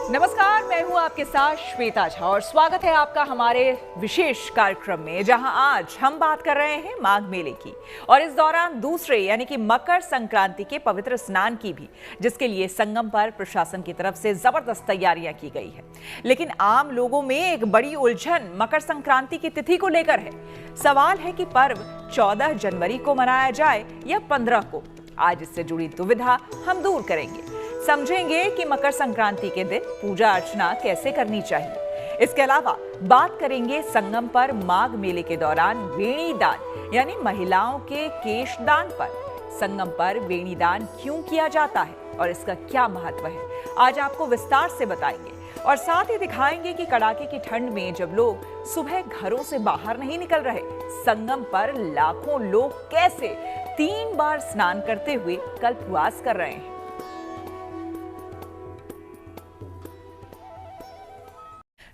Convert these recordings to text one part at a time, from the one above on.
नमस्कार, मैं हूं आपके साथ श्वेता झा और स्वागत है आपका हमारे विशेष कार्यक्रम में, जहां आज हम बात कर रहे हैं माघ मेले की और इस दौरान दूसरे यानी कि मकर संक्रांति के पवित्र स्नान की भी, जिसके लिए संगम पर प्रशासन की तरफ से जबरदस्त तैयारियां की गई है। लेकिन आम लोगों में एक बड़ी उलझन मकर संक्रांति की तिथि को लेकर है। सवाल है कि पर्व 14 जनवरी को मनाया जाए या 15 को। आज इससे जुड़ी दुविधा हम दूर करेंगे, समझेंगे कि मकर संक्रांति के दिन पूजा अर्चना कैसे करनी चाहिए। इसके अलावा बात करेंगे संगम पर माघ मेले के दौरान वेणी दान यानी महिलाओं के केश दान पर। संगम पर वेणी दान क्यों किया जाता है और इसका क्या महत्व है, आज आपको विस्तार से बताएंगे। और साथ ही दिखाएंगे कि कड़ाके की ठंड में जब लोग सुबह घरों से बाहर नहीं निकल रहे, संगम पर लाखों लोग कैसे 3 बार स्नान करते हुए कल्पवास कर रहे हैं।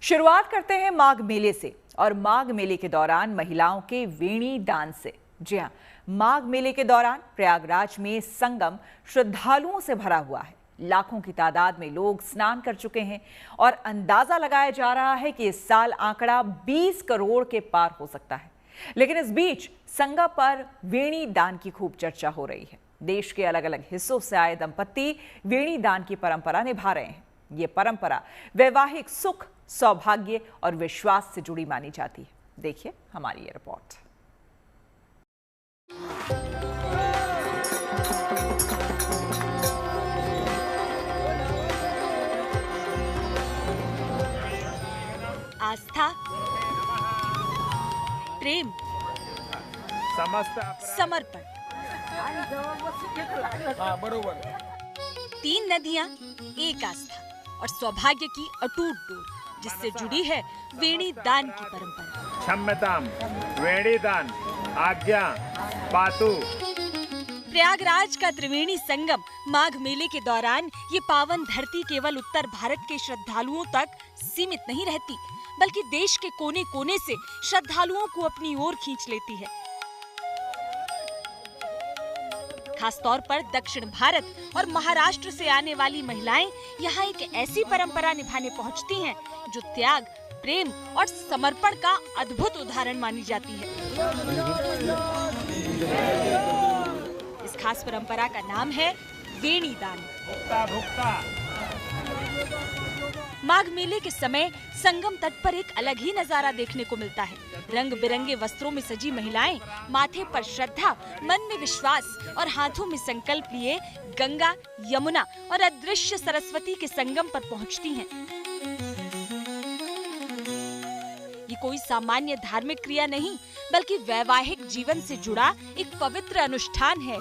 शुरुआत करते हैं माघ मेले से और माघ मेले के दौरान महिलाओं के वेणी दान से। जी हां, माघ मेले के दौरान प्रयागराज में संगम श्रद्धालुओं से भरा हुआ है। लाखों की तादाद में लोग स्नान कर चुके हैं और अंदाजा लगाया जा रहा है कि इस साल आंकड़ा 20 करोड़ के पार हो सकता है। लेकिन इस बीच संगम पर वेणी दान की खूब चर्चा हो रही है। देश के अलग अलग हिस्सों से आए दंपत्ति वेणी दान की परंपरा निभा रहे हैं। ये परंपरा वैवाहिक सुख, सौभाग्य और विश्वास से जुड़ी मानी जाती है। देखिए हमारी ये रिपोर्ट। आस्था, प्रेम, समर्पण, बरोबर। 3 नदियां, एक आस्था और सौभाग्य की अटूट डोर, जिससे जुड़ी है वेणी दान की परंपरा। क्षम्यताम, वेणी दान, आज्ञा, पातु। प्रयागराज का त्रिवेणी संगम माघ मेले के दौरान ये पावन धरती केवल उत्तर भारत के श्रद्धालुओं तक सीमित नहीं रहती, बल्कि देश के कोने कोने से श्रद्धालुओं को अपनी ओर खींच लेती है। खासतौर पर दक्षिण भारत और महाराष्ट्र से आने वाली महिलाएं यहाँ एक ऐसी परंपरा निभाने पहुँचती हैं जो त्याग, प्रेम और समर्पण का अद्भुत उदाहरण मानी जाती है। इस खास परंपरा का नाम है वेणी दान। माघ मेले के समय संगम तट पर एक अलग ही नजारा देखने को मिलता है। रंग बिरंगे वस्त्रों में सजी महिलाएं माथे पर श्रद्धा, मन में विश्वास और हाथों में संकल्प लिए गंगा, यमुना और अदृश्य सरस्वती के संगम पर पहुंचती हैं। ये कोई सामान्य धार्मिक क्रिया नहीं, बल्कि वैवाहिक जीवन से जुड़ा एक पवित्र अनुष्ठान है।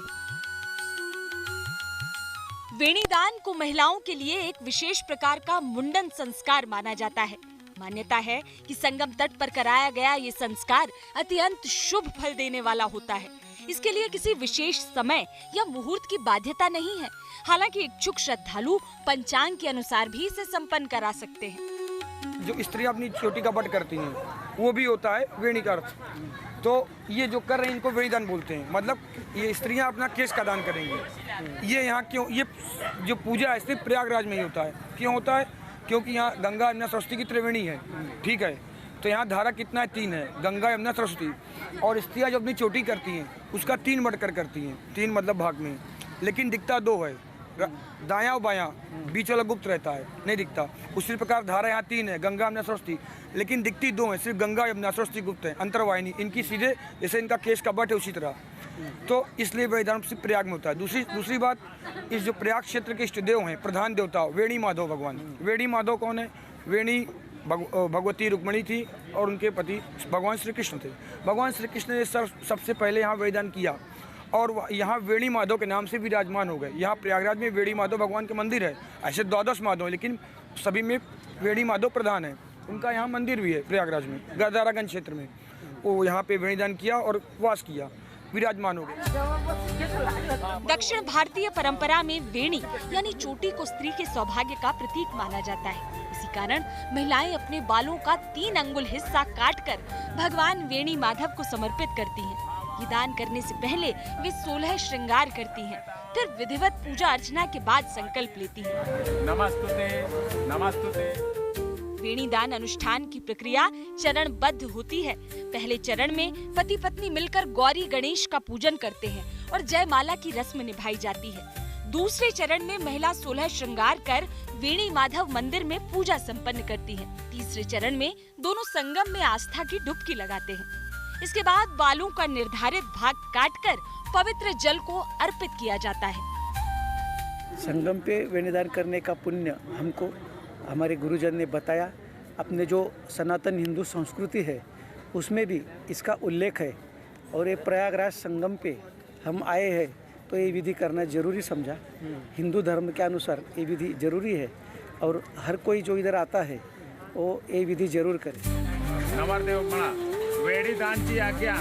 वेणीदान को महिलाओं के लिए एक विशेष प्रकार का मुंडन संस्कार माना जाता है। मान्यता है कि संगम तट पर कराया गया ये संस्कार अत्यंत शुभ फल देने वाला होता है। इसके लिए किसी विशेष समय या मुहूर्त की बाध्यता नहीं है। हालांकि इच्छुक श्रद्धालु पंचांग के अनुसार भी इसे संपन्न करा सकते हैं। जो स्त्रियां अपनी चोटी का बट करती हैं, वो भी होता है वेणी का अर्थ। तो ये जो कर रहे हैं इनको वेणीदान बोलते हैं। मतलब ये स्त्रियां अपना केश का दान करेंगी। ये यहाँ क्यों, ये जो पूजा है सिर्फ प्रयागराज में ही होता है। क्यों होता है? क्योंकि यहाँ गंगा, यमुना, सरस्वती की त्रिवेणी है। ठीक है, तो यहाँ धारा कितना है? 3 है, गंगा, यमुना, सरस्वती। और स्त्रियां जो अपनी चोटी करती हैं उसका 3 बटकर करती हैं। 3 मतलब भाग में, लेकिन दिखता 2 है, दायां और बायां, बीच वाला गुप्त रहता है, नहीं दिखता। उसी प्रकार धारा यहाँ 3 है, गंगा, यमुना, सरस्वती, लेकिन दिखती 2 है, सिर्फ गंगा, यमुना, सरस्वती गुप्त है, अंतर्वाहिनी। इनकी सीधे जैसे इनका केश का बट है उसी तरह। तो इसलिए वेणीदान सिर्फ प्रयाग में होता है। दूसरी बात, इस जो प्रयाग क्षेत्र के इष्ट देव हैं, प्रधान देवता वेणी माधव भगवान। वेणी माधव कौन है? वेणी भगवती रुक्मणी थी और उनके पति भगवान श्री कृष्ण थे। भगवान श्री कृष्ण ने सबसे पहले यहाँ वेणीदान किया और यहाँ वेणी माधव के नाम से विराजमान हो गए। यहाँ प्रयागराज में वेणी माधव भगवान के मंदिर है। ऐसे 12 माधव है, लेकिन सभी में वेणी माधव प्रधान है। उनका यहाँ मंदिर भी है प्रयागराज में, गदारागंज क्षेत्र में। वो यहाँ पे वेणीदान किया और वास किया, विराजमान हो गए। दक्षिण भारतीय परंपरा में वेणी यानी चोटी को स्त्री के सौभाग्य का प्रतीक माना जाता है। इसी कारण महिलाएं अपने बालों का 3 अंगुल हिस्सा काटकर भगवान वेणी माधव को समर्पित करती हैं। ये दान करने से पहले वे 16 श्रृंगार करती हैं, फिर विधिवत पूजा अर्चना के बाद संकल्प लेती हैं। नमस्तुते नमस्तुते। वेणीदान अनुष्ठान की प्रक्रिया चरणबद्ध होती है। पहले चरण में पति पत्नी मिलकर गौरी गणेश का पूजन करते हैं और जयमाला की रस्म निभाई जाती है। दूसरे चरण में महिला 16 श्रृंगार कर वेणी माधव मंदिर में पूजा संपन्न करती है। तीसरे चरण में दोनों संगम में आस्था की डुबकी लगाते हैं। इसके बाद बालों का निर्धारित भाग काटकर पवित्र जल को अर्पित किया जाता है। संगम पे वेणीदान करने का पुण्य हमको हमारे गुरुजन ने बताया। अपने जो सनातन हिंदू संस्कृति है उसमें भी इसका उल्लेख है और ये प्रयागराज संगम पे हम आए हैं तो ये विधि करना जरूरी समझा। हिंदू धर्म के अनुसार ये विधि जरूरी है और हर कोई जो इधर आता है वो ये विधि जरूर करे। नवरदेव मणा वेणीदान की आज्ञा।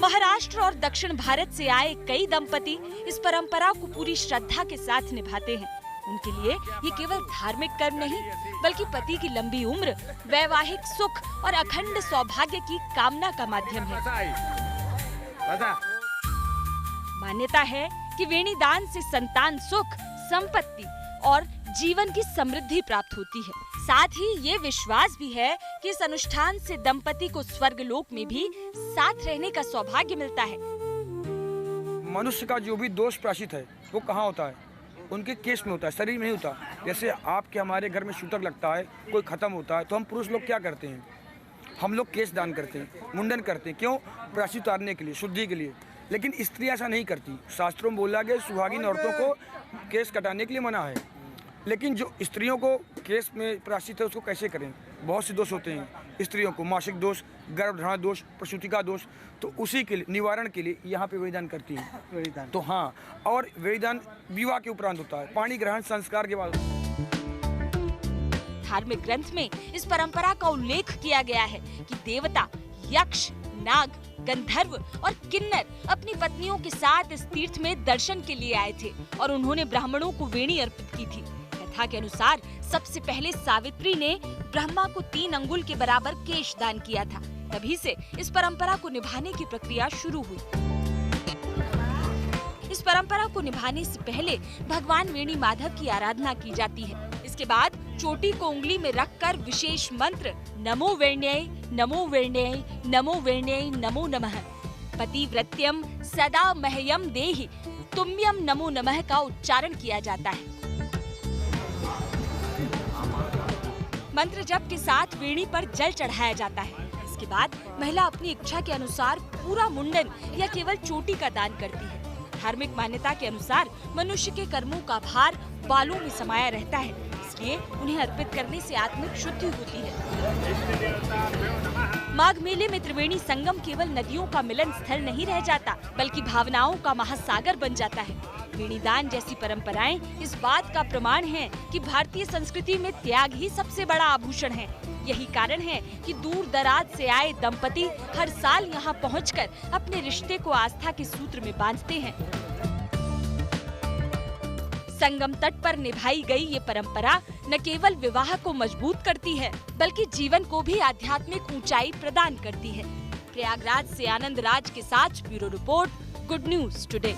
महाराष्ट्र और दक्षिण भारत से आए कई दंपति इस परंपरा को पूरी श्रद्धा के साथ निभाते हैं। उनके लिए ये केवल धार्मिक कर्म नहीं बल्कि पति की लंबी उम्र, वैवाहिक सुख और अखंड सौभाग्य की कामना का माध्यम है। मान्यता है कि वेणीदान से संतान सुख, संपत्ति और जीवन की समृद्धि प्राप्त होती है। साथ ही ये विश्वास भी है कि इस अनुष्ठान से दंपति को स्वर्गलोक में भी साथ रहने का सौभाग्य मिलता है। मनुष्य का जो भी दोष प्राशित है वो कहाँ होता है? उनके केस में होता है, शरीर में नहीं होता। जैसे आपके हमारे घर में शूटर लगता है, कोई खत्म होता है तो हम पुरुष लोग क्या करते हैं? हम लोग केस दान करते हैं, मुंडन करते हैं। क्यों? प्रायश्चित उतारने के लिए, शुद्धि के लिए। लेकिन स्त्री ऐसा नहीं करती। शास्त्रों में बोला गया सुहागिन औरतों को केस कटाने के लिए मना है। लेकिन जो स्त्रियों को केस में प्रायश्चित है उसको कैसे करें? बहुत से दोष होते हैं स्त्रियों को, मासिक दोष, गर्भधारण दोष, प्रसूति का दोष। तो उसी के लिए निवारण के लिए यहाँ पे वेणीदान करती है। वेणीदान तो हाँ, और वेणीदान विवाह के उपरांत होता है, पाणी ग्रहण संस्कार के बाद। धार्मिक ग्रंथ में इस परंपरा का उल्लेख किया गया है कि देवता, यक्ष, नाग, गंधर्व और किन्नर अपनी पत्नियों के साथ इस तीर्थ में दर्शन के लिए आए थे और उन्होंने ब्राह्मणों को वेणी अर्पित की थी। कथा के अनुसार सबसे पहले सावित्री ने ब्रह्मा को 3 अंगुल के बराबर केश दान किया था। तभी से इस परंपरा को निभाने की प्रक्रिया शुरू हुई। इस परंपरा को निभाने से पहले भगवान वेणी माधव की आराधना की जाती है। इसके बाद चोटी को उंगली में रखकर विशेष मंत्र नमो वेण्यै, नमो वेण्यै, नमो वेण्यै, नमो नमः, पतिव्रत्यम सदा मह्यम देहि तुम्यम नमो नमः का उच्चारण किया जाता है। मंत्र जप के साथ वेणी पर जल चढ़ाया जाता है। इसके बाद महिला अपनी इच्छा के अनुसार पूरा मुंडन या केवल चोटी का दान करती है। धार्मिक मान्यता के अनुसार मनुष्य के कर्मों का भार बालों में समाया रहता है, इसलिए उन्हें अर्पित करने से आत्मिक शुद्धि होती है। माघ मेले में त्रिवेणी संगम केवल नदियों का मिलन स्थल नहीं रह जाता बल्कि भावनाओं का महासागर बन जाता है। वेणीदान जैसी परंपराएं इस बात का प्रमाण हैं कि भारतीय संस्कृति में त्याग ही सबसे बड़ा आभूषण है। यही कारण है कि दूर दराज से आए दंपति हर साल यहाँ पहुंचकर अपने रिश्ते को आस्था के सूत्र में बांधते हैं। संगम तट पर निभाई गई ये परंपरा न केवल विवाह को मजबूत करती है बल्कि जीवन को भी आध्यात्मिक ऊंचाई प्रदान करती है। प्रयागराज से आनंद राज के साथ bureau report, good news today.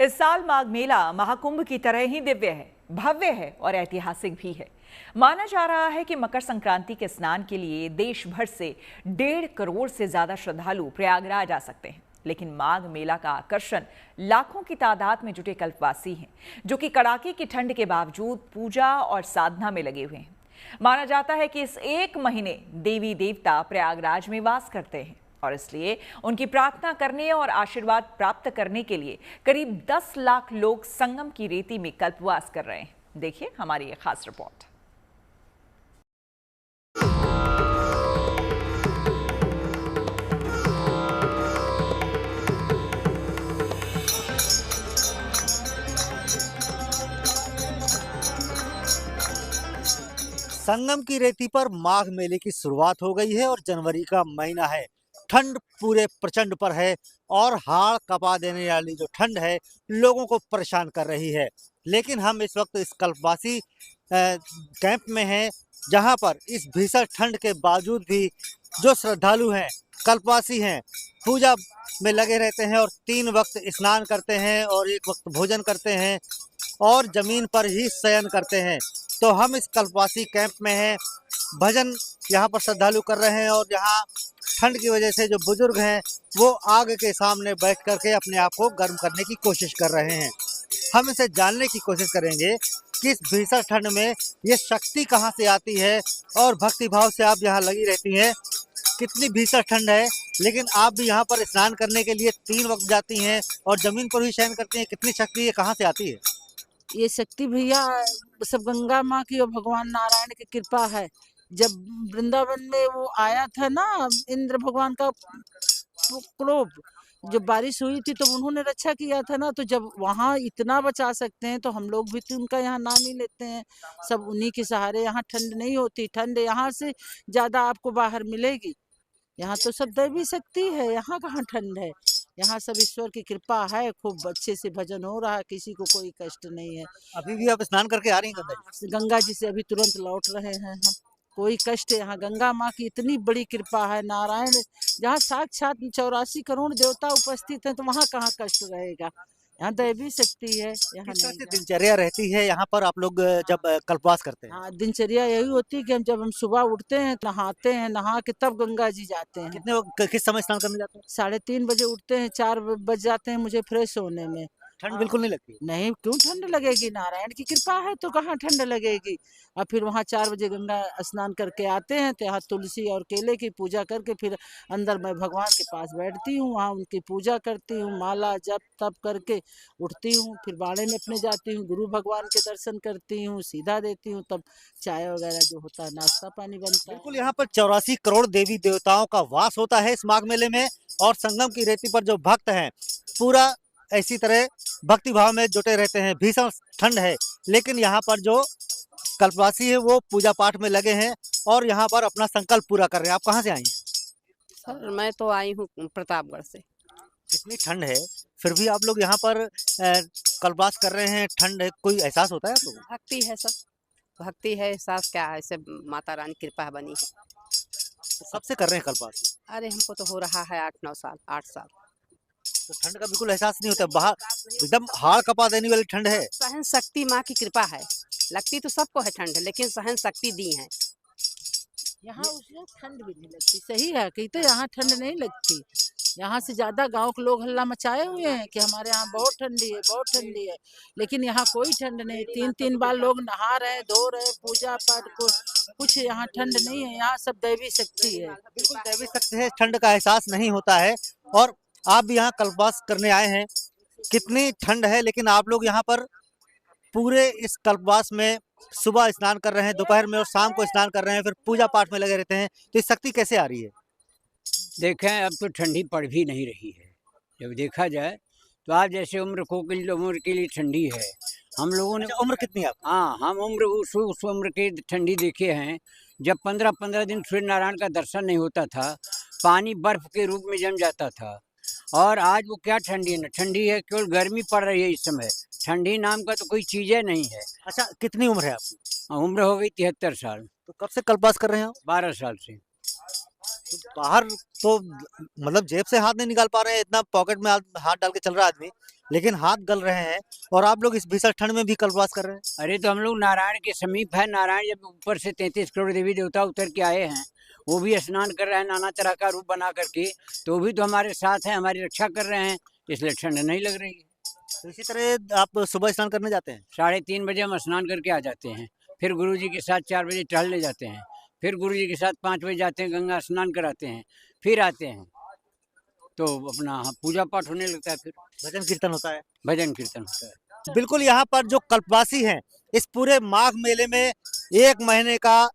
इस साल माघ मेला महाकुंभ की तरह ही दिव्य है, भव्य है और ऐतिहासिक भी है। माना जा रहा है कि मकर संक्रांति के स्नान के लिए देश भर से 1.5 करोड़ से ज्यादा श्रद्धालु प्रयागराज आ सकते हैं। लेकिन माघ मेला का आकर्षण लाखों की तादाद में जुटे कल्पवासी हैं, जो कि कड़ाके की ठंड के बावजूद पूजा और साधना में लगे हुए हैं। माना जाता है कि इस 1 महीने देवी देवता प्रयागराज में वास करते हैं और इसलिए उनकी प्रार्थना करने और आशीर्वाद प्राप्त करने के लिए करीब 10 लाख लोग संगम की रेती में कल्पवास कर रहे हैं। देखिए हमारी ये खास रिपोर्ट। संगम की रेती पर माघ मेले की शुरुआत हो गई है और जनवरी का महीना है। ठंड पूरे प्रचंड पर है और हाड़ कपा देने वाली जो ठंड है लोगों को परेशान कर रही है। लेकिन हम इस वक्त इस कल्पवासी कैंप में हैं, जहां पर इस भीषण ठंड के बावजूद भी जो श्रद्धालु हैं कल्पवासी हैं पूजा में लगे रहते हैं और 3 वक्त स्नान करते हैं और 1 वक्त भोजन करते हैं और जमीन पर ही शयन करते हैं। तो हम इस कल्पवासी कैंप में हैं, भजन यहाँ पर श्रद्धालु कर रहे हैं और यहाँ ठंड की वजह से जो बुजुर्ग हैं वो आग के सामने बैठ करके अपने आप को गर्म करने की कोशिश कर रहे हैं। हम इसे जानने की कोशिश करेंगे कि इस भीषण ठंड में ये शक्ति कहाँ से आती है और भक्ति भाव से आप यहाँ लगी रहती हैं। कितनी भीषण ठंड है लेकिन आप भी यहाँ पर स्नान करने के लिए 3 वक्त जाती हैं और जमीन पर ही शयन करती हैं। कितनी शक्ति ये कहाँ से आती है? ये शक्ति भैया सब गंगा माँ की और भगवान नारायण की कृपा है। जब वृंदावन में वो आया था ना इंद्र भगवान का क्रोध, जब बारिश हुई थी तो उन्होंने रक्षा किया था ना, तो जब वहाँ इतना बचा सकते हैं तो हम लोग भी तो उनका यहाँ नाम ही लेते हैं। सब उन्हीं के सहारे। यहाँ ठंड नहीं होती, ठंड यहाँ से ज्यादा आपको बाहर मिलेगी। यहाँ तो सब दैवी शक्ति है, यहाँ कहाँ ठंड है। यहाँ सब ईश्वर की कृपा है, खूब अच्छे से भजन हो रहा है, किसी को कोई कष्ट नहीं है। अभी भी आप स्नान करके आ रही हैं गंगा जी? गंगा जी से अभी तुरंत लौट रहे हैं हम। कोई कष्ट यहाँ गंगा माँ की इतनी बड़ी कृपा है। नारायण जहाँ साक्षात 84 करोड़ देवता उपस्थित हैं तो वहाँ कहाँ कष्ट रहेगा। यहाँ दैवी शक्ति है। यहाँ किस तरह नहीं से दिनचर्या रहती है यहाँ पर आप लोग जब कल्पवास करते हैं? हाँ, दिनचर्या यही होती है कि जब हम सुबह उठते हैं नहाते हैं, नहा के तब गंगा जी जाते हैं। किस समय स्नान करने जाते हैं? 3:30 बजे उठते हैं, 4 बज जाते हैं मुझे फ्रेश होने में। ठंड बिल्कुल नहीं लगती? नहीं, क्यों ठंड लगेगी? नारायण की कृपा है तो कहाँ ठंड लगेगी। और फिर वहाँ 4 बजे गंगा स्नान करके आते हैं तो यहाँ तुलसी और केले की पूजा करके फिर अंदर मैं भगवान के पास बैठती हूँ, वहाँ उनकी पूजा करती हूँ, माला जप तप करके उठती हूँ। फिर बाड़े में अपने जाती हूँ, गुरु भगवान के दर्शन करती हूँ, सीधा देती हूँ, तब चाय वगैरह जो होता है नाश्ता पानी बनता है। बिल्कुल, यहाँ पर 84 करोड़ देवी देवताओं का वास होता है इस माघ मेले में और संगम की रेती पर जो भक्त हैं पूरा ऐसी तरह भक्ति भाव में जुटे रहते हैं। भीषण ठंड है लेकिन यहाँ पर जो कल्पवासी है वो पूजा पाठ में लगे हैं और यहाँ पर अपना संकल्प पूरा कर रहे हैं। आप कहाँ से आई हैं? सर मैं तो आई हूँ प्रतापगढ़ से। इतनी ठंड है फिर भी आप लोग यहाँ पर कल्पवास कर रहे हैं, ठंड है, कोई एहसास होता है आप लोगों को? भक्ति है सर, भक्ति है, एहसास क्या है, सब माता रानी कृपा बनी है। कब से कर रहे हैं कल्पवास? अरे हमको तो हो रहा है 8-9 साल, 8 साल। तो ठंड का बिल्कुल एहसास नहीं होता? बाहर एकदम हाड़ कपा देने वाली ठंड है। सहन शक्ति माँ की कृपा है। लगती तो सबको है ठंड, लेकिन सहन शक्ति दी है। यहाँ उसमें ठंड भी नहीं लगती। सही है कि तो यहाँ ठंड नहीं लगती। यहाँ से ज्यादा गांव के लोग हल्ला मचाए हुए हैं कि हमारे यहाँ बहुत ठंडी है, बहुत ठंडी है, लेकिन यहाँ कोई ठंड नहीं। 3-3 बार लोग नहा रहे, धो रहे, पूजा पाठ को, कुछ यहाँ ठंड नहीं है। यहाँ सब दैवी शक्ति है। बिल्कुल दैवी शक्ति है, ठंड का एहसास नहीं होता है। और आप भी यहाँ कल्पवास करने आए हैं, कितनी ठंड है लेकिन आप लोग यहाँ पर पूरे इस कल्पवास में सुबह स्नान कर रहे हैं, दोपहर में और शाम को स्नान कर रहे हैं, फिर पूजा पाठ में लगे रहते हैं। तो ये शक्ति कैसे आ रही है? देखें अब तो ठंडी पड़ भी नहीं रही है। जब देखा जाए तो आज जैसे उम्र के लिए ठंडी है। हम लोगों ने उम्र कितनी है? हाँ, हम उम्र उस उम्र की ठंडी देखे हैं जब 15-15 दिन सूर्य नारायण का दर्शन नहीं होता था, पानी बर्फ के रूप में जम जाता था। और आज वो क्या ठंडी है, न ठंडी है, केवल गर्मी पड़ रही है इस समय। ठंडी नाम का तो कोई चीज़ नहीं है। अच्छा, कितनी उम्र है आपकी? उम्र हो गई 73 साल। तो कब से कल्पवास कर रहे हैं आप? 12 साल से। तो बाहर तो मतलब जेब से हाथ नहीं निकाल पा रहे हैं, इतना पॉकेट में हाथ डाल के चल रहा है आदमी, लेकिन हाथ गल रहे हैं और आप लोग इस भीषण ठंड में भी कल्पवास कर रहे हैं। अरे तो हम लोग नारायण के समीप है। नारायण जब ऊपर से 33 करोड़ देवी देवता उतर के आए हैं, वो भी स्नान कर रहे हैं नाना तरह का रूप बना करके, तो वो भी तो हमारे साथ हैं, हमारी रक्षा कर रहे हैं, इसलिए ठंड नहीं लग रही है। तो इसी तरह आप सुबह स्नान करने जाते हैं? 3:30 बजे हम स्नान करके आ जाते हैं, फिर गुरुजी के साथ 4 बजे टहलने जाते हैं, फिर गुरुजी के साथ 5 बजे जाते हैं, गंगा स्नान कराते हैं, फिर आते हैं तो अपना पूजा पाठ होने लगता है, फिर भजन कीर्तन होता है। भजन कीर्तन होता है। बिल्कुल, यहाँ पर जो कल्पवासी हैं इस पूरे माघ मेले में 1 महीने का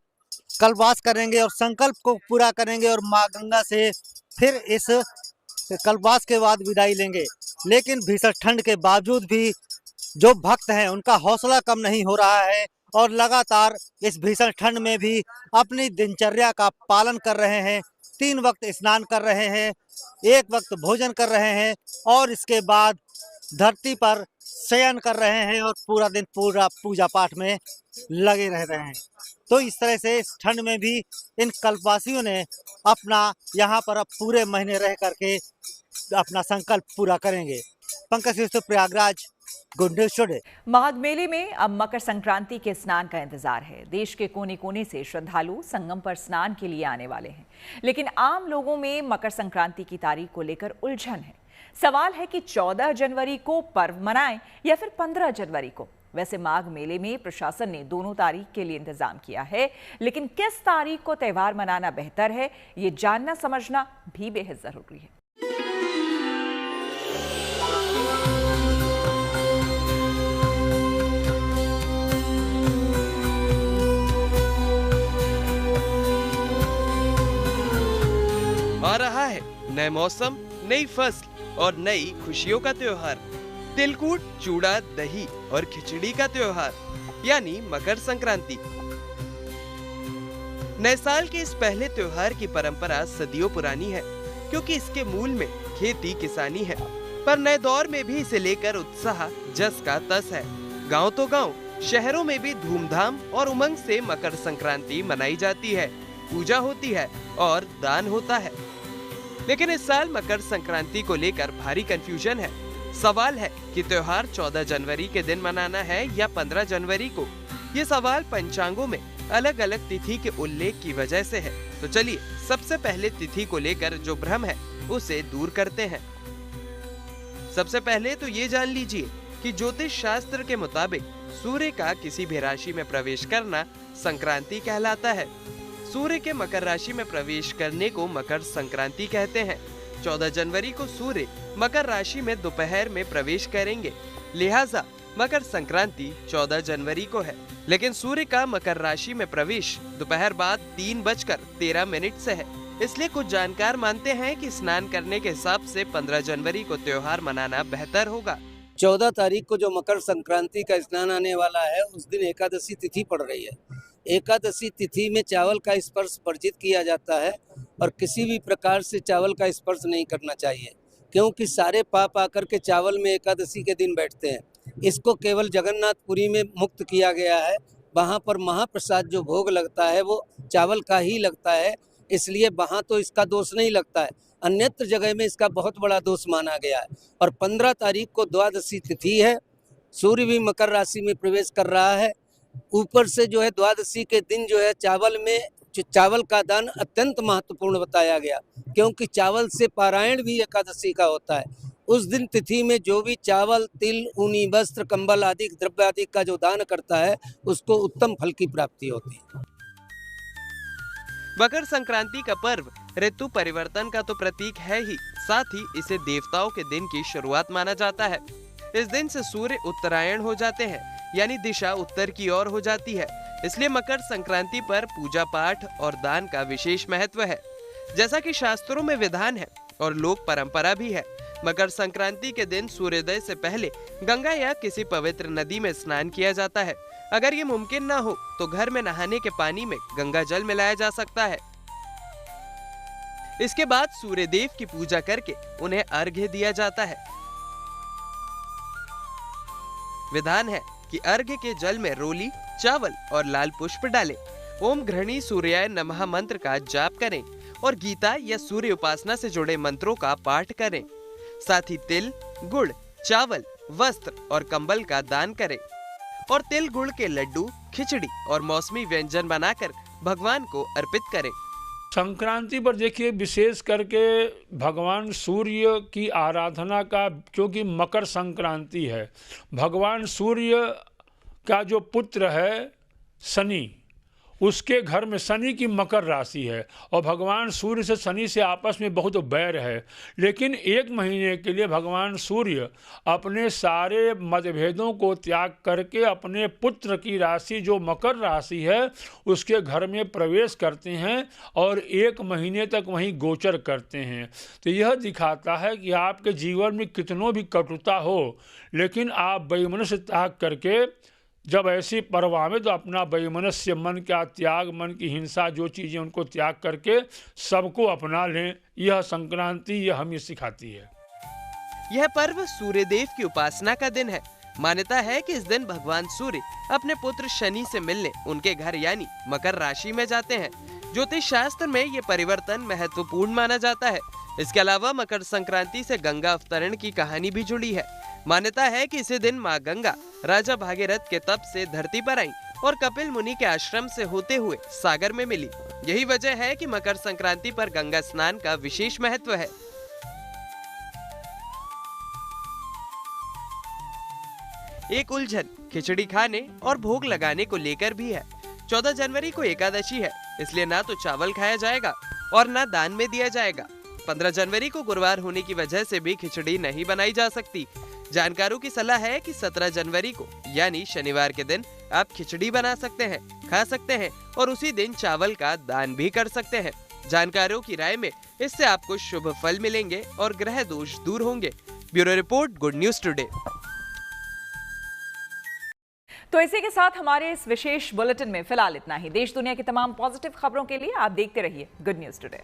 कल्पवास करेंगे और संकल्प को पूरा करेंगे और माँ गंगा से फिर इस कल्पवास के बाद विदाई लेंगे। लेकिन भीषण ठंड के बावजूद भी जो भक्त हैं उनका हौसला कम नहीं हो रहा है और लगातार इस भीषण ठंड में भी अपनी दिनचर्या का पालन कर रहे हैं। 3 वक्त स्नान कर रहे हैं, 1 वक्त भोजन कर रहे हैं और इसके बाद धरती पर शयन कर रहे हैं और पूरा दिन पूरा पूजा पाठ में लगे रह रहे हैं। तो इस तरह से इस ठंड में भी इन कल्पवासियों ने अपना यहाँ पर अब पूरे महीने रह करके अपना संकल्प पूरा करेंगे। Pankaj Singh, Prayagraj, good news today. माघ मेले में अब मकर संक्रांति के स्नान का इंतजार है। देश के कोने कोने से श्रद्धालु संगम पर स्नान के लिए आने वाले हैं, लेकिन आम लोगों में मकर संक्रांति की तारीख को लेकर उलझन है। सवाल है कि 14 जनवरी को पर्व मनाएं या फिर 15 जनवरी को। वैसे माघ मेले में प्रशासन ने दोनों तारीख के लिए इंतजाम किया है, लेकिन किस तारीख को त्यौहार मनाना बेहतर है, ये जानना समझना भी बेहद जरूरी है। आ रहा है नए मौसम, नई फसल और नई खुशियों का त्योहार। तिलकुट, चूड़ा, दही और खिचड़ी का त्योहार यानी मकर संक्रांति। नए साल के इस पहले त्योहार की परंपरा सदियों पुरानी है, क्योंकि इसके मूल में खेती किसानी है। पर नए दौर में भी इसे लेकर उत्साह जस का तस है। गांव तो गांव, शहरों में भी धूमधाम और उमंग से मकर संक्रांति मनाई जाती है, पूजा होती है और दान होता है। लेकिन इस साल मकर संक्रांति को लेकर भारी कंफ्यूजन है। सवाल है कि त्योहार 14 जनवरी के दिन मनाना है या 15 जनवरी को। ये सवाल पंचांगों में अलग अलग तिथि के उल्लेख की वजह से है। तो चलिए सबसे पहले तिथि को लेकर जो भ्रम है उसे दूर करते हैं। सबसे पहले तो ये जान लीजिए कि ज्योतिष शास्त्र के मुताबिक सूर्य का किसी भी राशि में प्रवेश करना संक्रांति कहलाता है। सूर्य के मकर राशि में प्रवेश करने को मकर संक्रांति कहते हैं। 14 जनवरी को सूर्य मकर राशि में दोपहर में प्रवेश करेंगे, लिहाजा मकर संक्रांति 14 जनवरी को है। लेकिन सूर्य का मकर राशि में प्रवेश दोपहर बाद 3:13 से है, इसलिए कुछ जानकार मानते हैं कि स्नान करने के हिसाब से 15 जनवरी को त्योहार मनाना बेहतर होगा। 14 तारीख को जो मकर संक्रांति का स्नान आने वाला है, उस दिन एकादशी तिथि पड़ रही है। एकादशी तिथि में चावल का स्पर्श वर्जित किया जाता है और किसी भी प्रकार से चावल का स्पर्श नहीं करना चाहिए, क्योंकि सारे पाप आकर के चावल में एकादशी के दिन बैठते हैं। इसको केवल जगन्नाथपुरी में मुक्त किया गया है। वहाँ पर महाप्रसाद जो भोग लगता है वो चावल का ही लगता है, इसलिए वहाँ तो इसका दोष नहीं लगता है। अन्यत्र जगह में इसका बहुत बड़ा दोष माना गया है। और 15 तारीख को द्वादशी तिथि है, सूर्य भी मकर राशि में प्रवेश कर रहा है। ऊपर से जो है द्वादशी के दिन जो है चावल का दान अत्यंत महत्वपूर्ण बताया गया, क्योंकि चावल से पारायण भी एकादशी का होता है। उस दिन तिथि में जो भी चावल, तिल, ऊनी वस्त्र, कंबल आदि द्रव्य आदि का जो दान करता है, उसको उत्तम फल की प्राप्ति होती है। मकर संक्रांति का पर्व ऋतु परिवर्तन का तो प्रतीक है ही, साथ ही इसे देवताओं के दिन की शुरुआत माना जाता है। इस दिन से सूर्य उत्तरायण हो जाते हैं, यानी दिशा उत्तर की ओर हो जाती है। इसलिए मकर संक्रांति पर पूजा पाठ और दान का विशेष महत्व है, जैसा कि शास्त्रों में विधान है और लोक परंपरा भी है। मकर संक्रांति के दिन सूर्योदय से पहले गंगा या किसी पवित्र नदी में स्नान किया जाता है। अगर ये मुमकिन ना हो तो घर में नहाने के पानी में गंगा जल मिलाया जा सकता है। इसके बाद सूर्य देव की पूजा करके उन्हें अर्घ्य दिया जाता है। विधान है कि अर्घ्य के जल में रोली, चावल और लाल पुष्प डालें। ओम घृणी सूर्याय नमः मंत्र का जाप करें और गीता या सूर्य उपासना से जुड़े मंत्रों का पाठ करें। साथ ही तिल, गुड़, चावल, वस्त्र और कंबल का दान करें और तिल गुड़ के लड्डू, खिचड़ी और मौसमी व्यंजन बनाकर भगवान को अर्पित करें। संक्रांति पर देखिए विशेष करके भगवान सूर्य की आराधना का, क्योंकि मकर संक्रांति है। भगवान सूर्य का जो पुत्र है शनि, उसके घर में शनि की मकर राशि है और भगवान सूर्य से शनि से आपस में बहुत बैर है। लेकिन 1 महीने के लिए भगवान सूर्य अपने सारे मतभेदों को त्याग करके अपने पुत्र की राशि जो मकर राशि है उसके घर में प्रवेश करते हैं और 1 महीने तक वहीं गोचर करते हैं। तो यह दिखाता है कि आपके जीवन में कितनों भी कटुता हो, लेकिन आप वैमनस्य त्याग करके जब ऐसी पर्व आवे तो अपना वैमनस्य, मन का त्याग, मन की हिंसा, जो चीज़ें उनको त्याग करके सबको अपना लें। यह संक्रांति यह हमें सिखाती है। यह पर्व सूर्य देव की उपासना का दिन है। मान्यता है कि इस दिन भगवान सूर्य अपने पुत्र शनि से मिलने उनके घर यानी मकर राशि में जाते हैं। ज्योतिष शास्त्र में ये परिवर्तन महत्वपूर्ण माना जाता है। इसके अलावा मकर संक्रांति से गंगा अवतरण की कहानी भी जुड़ी है। मान्यता है कि इसी दिन माँ गंगा राजा भागीरथ के तप से धरती पर आई और कपिल मुनि के आश्रम से होते हुए सागर में मिली। यही वजह है कि मकर संक्रांति पर गंगा स्नान का विशेष महत्व है। एक उलझन खिचड़ी खाने और भोग लगाने को लेकर भी है। 14 जनवरी को एकादशी है, इसलिए ना तो चावल खाया जाएगा और ना दान में दिया जाएगा। 15 जनवरी को गुरुवार होने की वजह से भी खिचड़ी नहीं बनाई जा सकती। जानकारों की सलाह है कि 17 जनवरी को यानी शनिवार के दिन आप खिचड़ी बना सकते हैं, खा सकते हैं और उसी दिन चावल का दान भी कर सकते हैं। जानकारों की राय में इससे आपको शुभ फल मिलेंगे और ग्रह दोष दूर होंगे। Bureau report, good news today. तो इसी के साथ हमारे इस विशेष बुलेटिन में फिलहाल इतना ही। देश दुनिया की तमाम पॉजिटिव खबरों के लिए आप देखते रहिए गुड न्यूज टुडे।